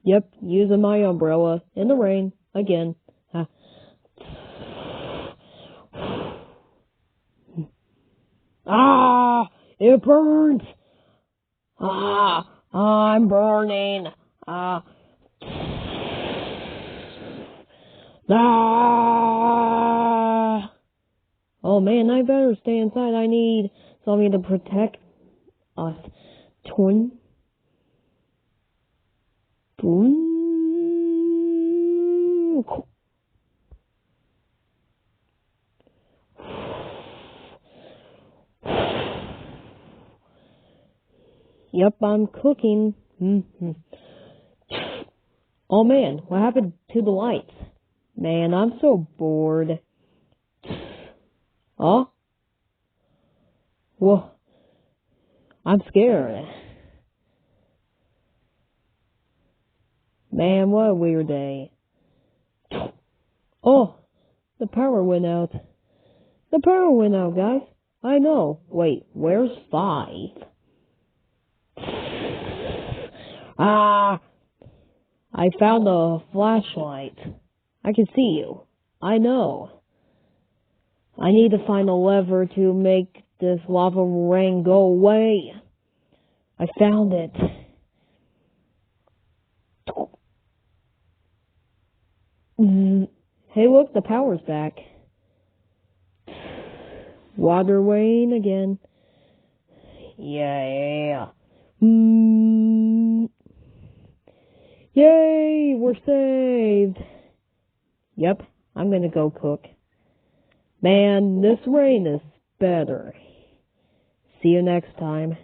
Yep, using my umbrella in the rain again. Ah, it burns. I'm burning. Ah. Oh man, I better stay inside. I need something to protect us. Twin. Yep, I'm cooking. Oh man, what happened to the lights? Man, I'm so bored. Oh? Well, I'm scared. Man, what a weird day. Oh, the power went out. The power went out, guys. I know. Wait, where's 5? Ah, I found a flashlight. I can see you. I know. I need to find a lever to make this lava rain go away. I found it. Hey, look, the power's back. Water rain again. Yeah. Yay, we're saved. Yep, I'm gonna go cook. Man, this rain is better. See you next time.